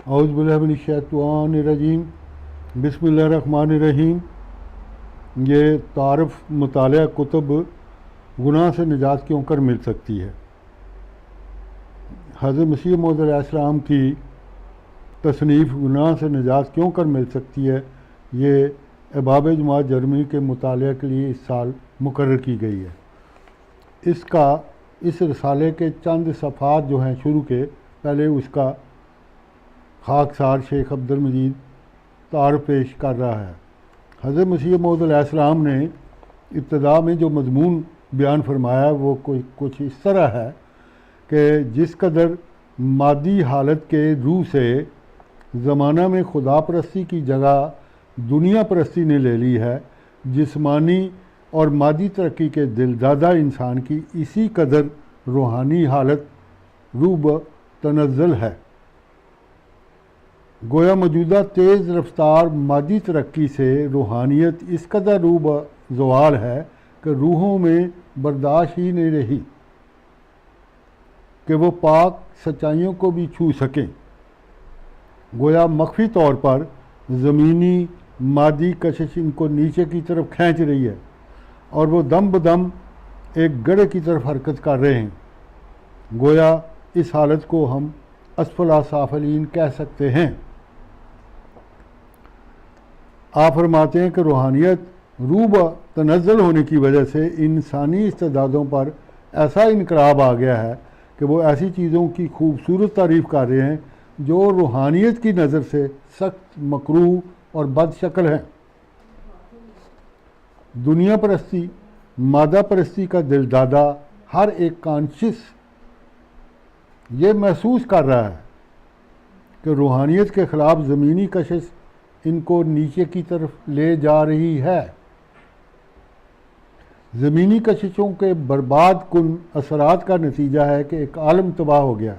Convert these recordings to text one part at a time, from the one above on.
औज़ुबिल्लाहिमिनश्शैतानिर्रजीम बिस्मिल्लाहिर्रहमानिर्रहीम। ये तारफ़ मुतालिया कुतुब गुनाह से निजात क्यों कर मिल सकती है। हज़रत मसीह मौऊद अलैहिस्सलाम की तसनीफ़ गुनाह से निजात क्यों कर मिल सकती है, ये अहबाब जमात जर्मनी के मुतालिया के लिए इस साल मुकर्रर की गई है। इस रसाले के चंद सफ़ात जो हैं शुरू के, पहले उसका खाकसार शेख अब्दुल मजीद तार पेश कर रहा है। हज़रत मसीह मौऊद अलैहिस्सलाम ने इब्तिदा में जो मज़मून बयान फरमाया वो कुछ इस तरह है कि जिस कदर मादी हालत के रूह से ज़माना में खुदा परस्ती की जगह दुनिया परस्ती ने ले ली है, जिस्मानी और मादी तरक्की के दिलदादा इंसान की इसी कदर रूहानी हालत रूब तनज़्ज़ुल है। गोया मौजूदा तेज़ रफ्तार मादी तरक्की से रूहानियत इस कदर रूब ज़वाल है कि रूहों में बर्दाश्त ही नहीं रही कि वो पाक सच्चाइयों को भी छू सकें। गोया मख्फी तौर पर ज़मीनी मादी कशिश इनको नीचे की तरफ खींच रही है और वो दम बदम एक गड्ढे की तरफ हरकत कर रहे हैं। गोया इस हालत को हम असफला साफलीन कह सकते हैं। आप फरमाते हैं कि रूहानियत रूब तनज़्ज़ुल होने की वजह से इंसानी इस्तेदादों पर ऐसा इनकलाब आ गया है कि वो ऐसी चीज़ों की खूबसूरत तारीफ़ कर रहे हैं जो रूहानियत की नज़र से सख्त मकरूह और बदशक्ल हैं। दुनिया परस्ती मादा परस्ती का दिलदादा हर एक कॉन्शियस ये महसूस कर रहा है कि रूहानियत के ख़िलाफ़ ज़मीनी कशिश इनको नीचे की तरफ ले जा रही है। ज़मीनी कशिशों के बर्बाद कुन असरात का नतीजा है कि एक आलम तबाह हो गया।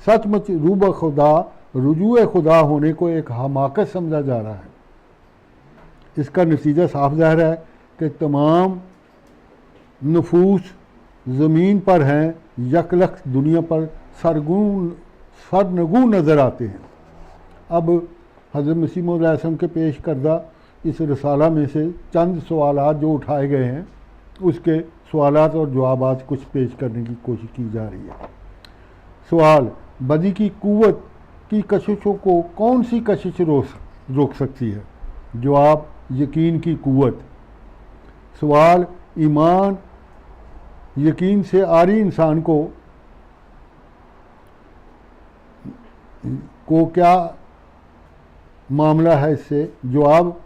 सचमुच रूब खुदा रुजूए खुदा होने को एक हमाकत समझा जा रहा है। इसका नतीजा साफ ज़ाहिर है कि तमाम नफूस ज़मीन पर हैं, यकलख दुनिया पर सरनगू नज़र आते हैं। अब हज़रत मसीह मौऊद अलैहिस्सलाम के पेश करदा इस रसाला में से चंद सवालात जो उठाए गए हैं उसके सवालात और जवाबात कुछ पेश करने की कोशिश की जा रही है। सवाल, बदी की कुव्वत की कशिशों को कौन सी कशिश रोक सकती है? जवाब, यकीन की कुव्वत। सवाल, ईमान यकीन से आरी इंसान को क्या मामला है इससे? जवाब,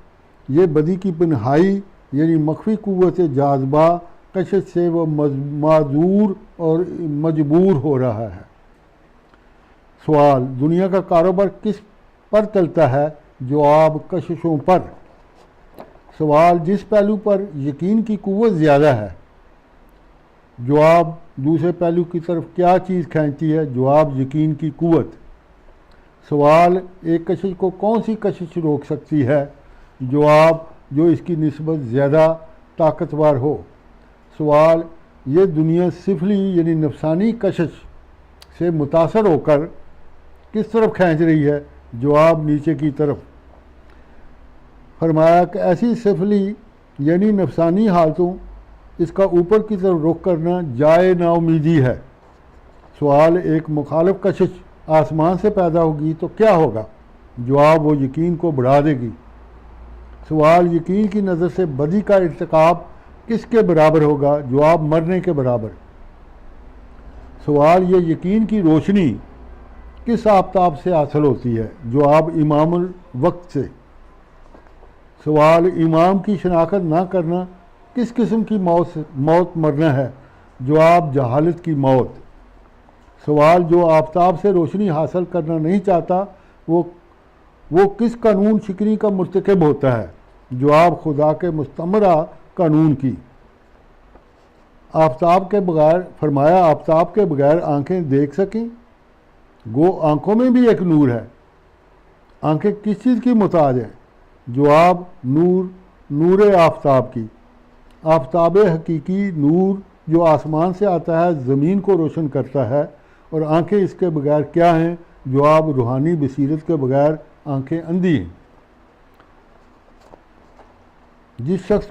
ये बदी की पनहाई यानी मख्फी कुव्वत जाज़बा कशिश से वह माजूर और मजबूर हो रहा है। सवाल, दुनिया का कारोबार किस पर चलता है? जवाब, कशिशों पर। सवाल, जिस पहलू पर यकीन की कुव्वत ज़्यादा है। जवाब, दूसरे पहलू की तरफ क्या चीज़ खींचती है? जवाब, यकीन की कुव्वत। सवाल, एक कशिश को कौन सी कशिश रोक सकती है? जवाब, जो इसकी निस्बत ज़्यादा ताकतवर हो। सवाल, ये दुनिया सिफली यानी नफसानी कशिश से मुतासर होकर किस तरफ खींच रही है? जवाब, नीचे की तरफ। फरमाया कि ऐसी सिफली यानी नफसानी हालतों इसका ऊपर की तरफ रुख करना जाए नाउमीदी है। सवाल, एक मुखालिफ कशिश आसमान से पैदा होगी तो क्या होगा? जवाब, वो यकीन को बढ़ा देगी। सवाल, यकीन की नज़र से बदी का इर्तिकाब किसके बराबर होगा? जवाब, मरने के बराबर। सवाल, ये यकीन की रोशनी किस आफताब से हासिल होती है? जवाब, इमामुल वक्त से। सवाल, इमाम की शनाख्त ना करना किस किस्म की मौत मरना है? जवाब, जहालत की मौत। सवाल, जो आफताब से रोशनी हासिल करना नहीं चाहता वो किस कानून शिकनी का मुर्तकब होता है? जवाब, खुदा के मुस्तमरा कानून की। आफताब के बगैर फरमाया, आफताब के बगैर आंखें देख सकें? गो आंखों में भी एक नूर है। आंखें किस चीज़ की मुताज हैं? जवाब, नूर आफताब की। आफताब हकीकी नूर जो आसमान से आता है, ज़मीन को रोशन करता है और आंखें इसके बगैर क्या हैं? जवाब, रूहानी बसीरत के बगैर आंखें अंधी हैं। जिस शख्स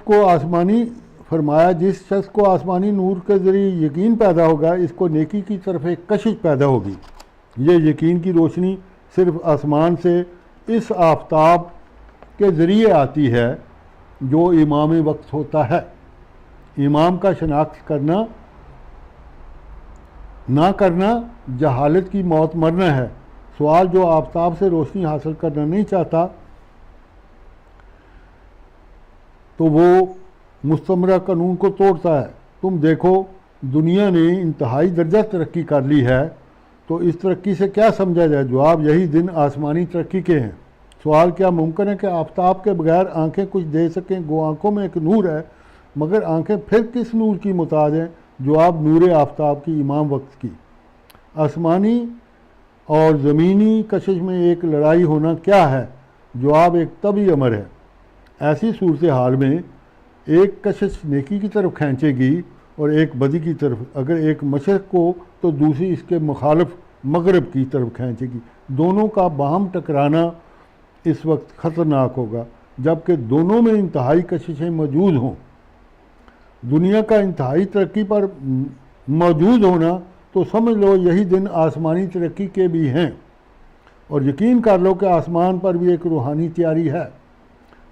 को आसमानी नूर के ज़रिए यकीन पैदा होगा, इसको नेकी की तरफ एक कशिश पैदा होगी। ये यकीन की रोशनी सिर्फ आसमान से इस आफताब के ज़रिए आती है जो इमाम वक्त होता है। इमाम का शनाख्त करना ना करना जहालत की मौत मरना है। सवाल, जो आफताब से रोशनी हासिल करना नहीं चाहता तो वो मुस्तमरा कानून को तोड़ता है। तुम देखो, दुनिया ने इंतहाई दर्जा तरक्की कर ली है, तो इस तरक्की से क्या समझा जाए? जवाब, यही दिन आसमानी तरक्की के हैं। सवाल, क्या मुमकिन है कि आफताब के बगैर आंखें कुछ दे सकें? गो आंखों में एक नूर है, मगर आंखें फिर किस नूर की मुताज हैं? जवाब, नूर आफताब की, इमाम वक्त की। आसमानी और ज़मीनी कशिश में एक लड़ाई होना क्या है? जवाब, एक तभी अमर है। ऐसी सूरत हाल में एक कशिश नेकी की तरफ खींचेगी और एक बदी की तरफ। अगर एक मशरक़ को तो दूसरी इसके मुखालिफ मगरब की तरफ खींचेगी। दोनों का बाहम टकराना इस वक्त ख़तरनाक होगा, जबकि दोनों में इंतहाई कशिशें मौजूद हों। दुनिया का इंतहाई तरक्की पर मौजूद होना, तो समझ लो यही दिन आसमानी तरक्की के भी हैं। और यकीन कर लो कि आसमान पर भी एक रूहानी तैयारी है।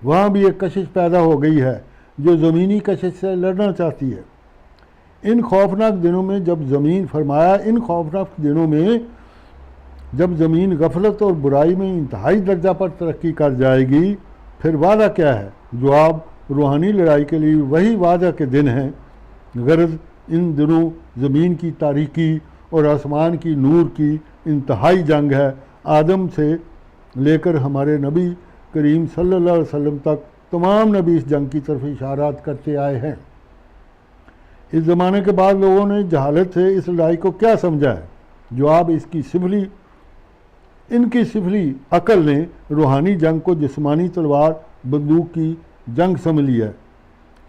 वहाँ भी एक कशिश पैदा हो गई है जो ज़मीनी कशिश से लड़ना चाहती है। इन खौफनाक दिनों में जब ज़मीन गफलत और बुराई में इंतहाई दर्जा पर तरक्की कर जाएगी, फिर वादा क्या है? जवाब, रूहानी लड़ाई के लिए वही वादा के दिन हैं। गर्ज इन दिनों ज़मीन की तारीकी और आसमान की नूर की इंतहाई जंग है। आदम से लेकर हमारे नबी करीम सल्लल्लाहु अलैहि वसल्लम तक तमाम नबी इस जंग की तरफ इशारात करते आए हैं। इस ज़माने के बाद लोगों ने जहालत से इस लड़ाई को क्या समझा है? जवाब, इनकी सिफली अकल ने रूहानी जंग को जिस्मानी तलवार बंदूक की जंग समझ लिया है।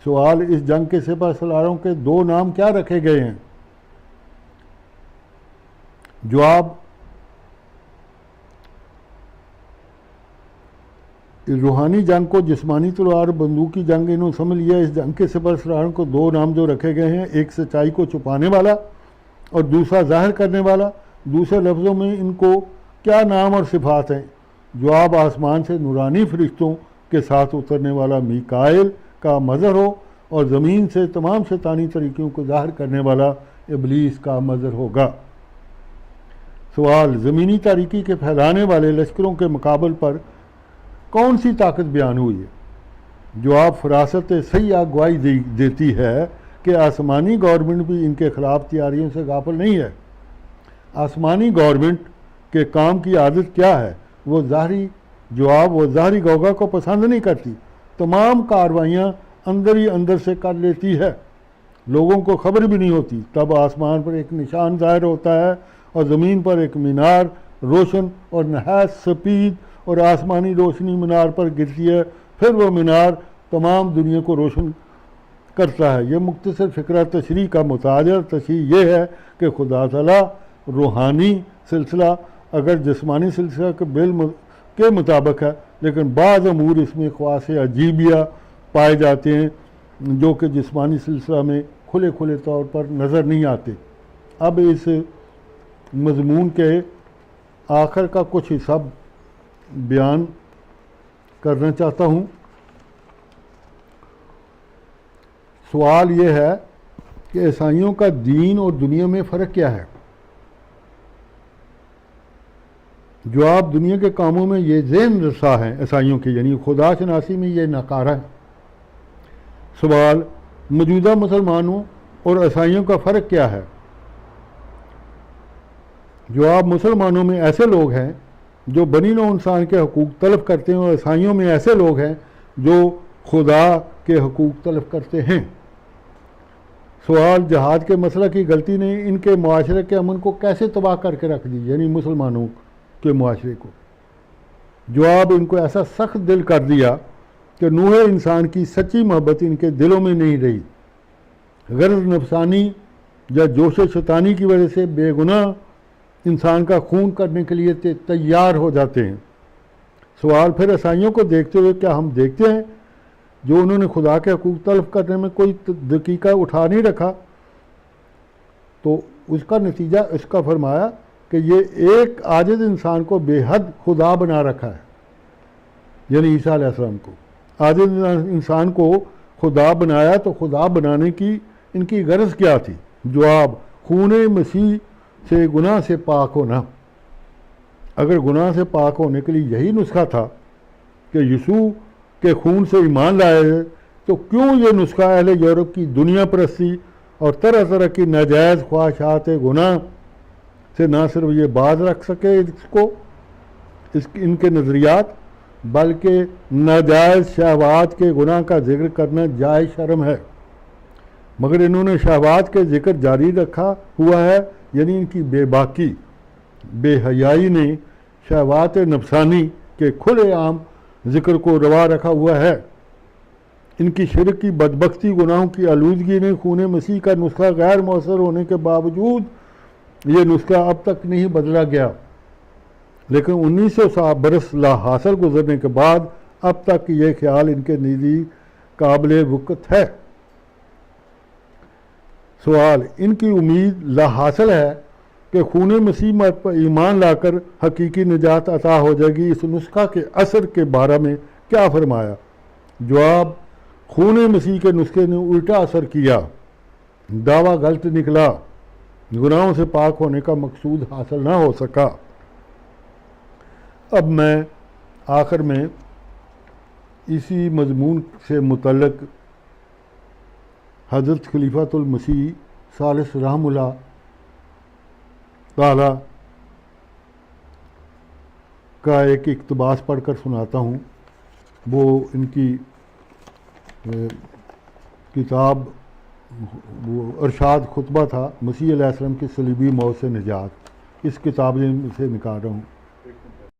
सवाल, इस जंग के सिपह सलारों के दो नाम क्या रखे गए हैं? जवाब, रूहानी जंग को जिस्मानी तलवार बंदूक की जंग इन्होंने समझ लिया। इस जंग के सिपह सलारों को दो नाम जो रखे गए हैं, एक सच्चाई को छुपाने वाला और दूसरा जाहिर करने वाला। दूसरे लफ्ज़ों में इनको क्या नाम और सिफात हैं? जवाब, आसमान से नूरानी फरिश्तों के साथ उतरने वाला मीकाइल का मज़हर हो और ज़मीन से तमाम शैतानी तरीक़ों को ज़ाहिर करने वाला इब्लीस का मज़हर होगा। सवाल, ज़मीनी तारीकी के फैलाने वाले लश्करों के मुकाबले पर कौन सी ताकत बयान हुई है? जवाब, फरासत सही गवाही देती है कि आसमानी गवर्नमेंट भी इनके ख़िलाफ़ तैयारियों से गाफिल नहीं है। आसमानी गवर्नमेंट के काम की आदत क्या है? वो ज़ाहरी गौगा को पसंद नहीं करती। तमाम कार्रवाइयाँ अंदर ही अंदर से कर लेती है, लोगों को खबर भी नहीं होती। तब आसमान पर एक निशान ज़ाहिर होता है और ज़मीन पर एक मीनार रोशन और नहायत सफ़ीद और आसमानी रोशनी मीनार पर गिरती है। फिर वो मीनार तमाम दुनिया को रोशन करता है। ये मुख्तसर फ़िक्रा तशरीह का मुताजर तशरीह ये है कि खुदा ताला रूहानी सिलसिला अगर जिस्मानी सिलसिला के मुताबिक है, लेकिन बाज़ अमूर इसमें ख्वास अजीबिया पाए जाते हैं जो कि जिस्मानी सिलसिला में खुले खुले तौर पर नज़र नहीं आते। अब इस मज़मून के आखिर का कुछ हिस्सा बयान करना चाहता हूँ। सवाल ये है कि ईसाइयों का दीन और दुनिया में फ़र्क क्या है? जवाब, दुनिया के कामों में ये ज़हन रसा है ईसाइयों की, यानी खुदा शनासी में ये नकारा है। सवाल, मौजूदा मुसलमानों और ईसाइयों का फ़र्क क्या है? जवाब, मुसलमानों में ऐसे लोग हैं जो बनी नौ इंसान के हकूक़ तलब करते हैं और ईसाइयों में ऐसे लोग हैं जो खुदा के हकूक़ तलब करते हैं। सवाल, जहाद के मसला की गलती ने इनके मुआशरे के अमन को कैसे तबाह करके रख दी, यानी मुसलमानों के मुआशरे को? जवाब, इनको ऐसा सख्त दिल कर दिया कि नूह इंसान की सच्ची मोहब्बत इनके दिलों में नहीं रही। गर्ज नफसानी या जोश शैतानी की वजह से बेगुनाह इंसान का खून करने के लिए तैयार हो जाते हैं। सवाल फिर ईसाइयों को देखते हुए क्या हम देखते हैं जो उन्होंने खुदा के हकूक़ तलब करने में कोई दकीका उठा नहीं रखा? तो उसका नतीजा इसका फरमाया कि ये एक आजिज़ इंसान को बेहद खुदा बना रखा है, यानी ईसा अलैहिस्सलाम को आजिज़ इंसान को खुदा बनाया। तो खुदा बनाने की इनकी गर्ज क्या थी? जवाब, खून मसीह से गुनाह से पाक होना। अगर गुनाह से पाक होने के लिए यही नुस्खा था कि यीशु के खून से ईमान लाए, तो क्यों ये नुस्खा अहले यूरोप की दुनिया परस्ती और तरह तरह की नाजायज़ ख्वाहिशात गुनाह से ना सिर्फ ये बाज रख सके इसको इनके नज़रियात, बल्कि नाजायज़ शहवात के गुनाह का जिक्र करना जायज़ शर्म है। मगर इन्होंने शहवात के जिक्र जारी रखा हुआ है, यानी इनकी बेबाकी बेहयाई ने शहवात नफसानी के खुलेआम जिक्र को रवा रखा हुआ है। इनकी शिरक की बदबख्ती गुनाहों की आलूदगी ने खून मसीह का नुस्खा गैर मौसर होने के बावजूद ये नुस्खा अब तक नहीं बदला गया, लेकिन 1900 बरस ला हासिल गुजरने के बाद अब तक ये ख्याल इनके नज़दीक काबिल वक़्त है। सवाल, इनकी उम्मीद ला हासिल है कि खून मसीह पर ईमान लाकर हकीकी निजात अता हो जाएगी। इस नुस्खा के असर के बारे में क्या फरमाया? जवाब, खून मसीह के नुस्खे ने उल्टा असर किया, दावा गलत निकला, गुनाहों से पाक होने का मकसूद हासिल ना हो सका। अब मैं आखिर में इसी मजमून से मुतल्लिक़ हज़रत खलीफातुल मसीह सालिस रहमुल्लाह ताला का एक इक़्तिबास पढ़कर सुनाता हूँ। वो इनकी किताब वो अरशाद खुतबा था, मसीह अलैहिस्सलाम की सलीबी मौत से निजात, इस किताब से निकाल रहा हूँ।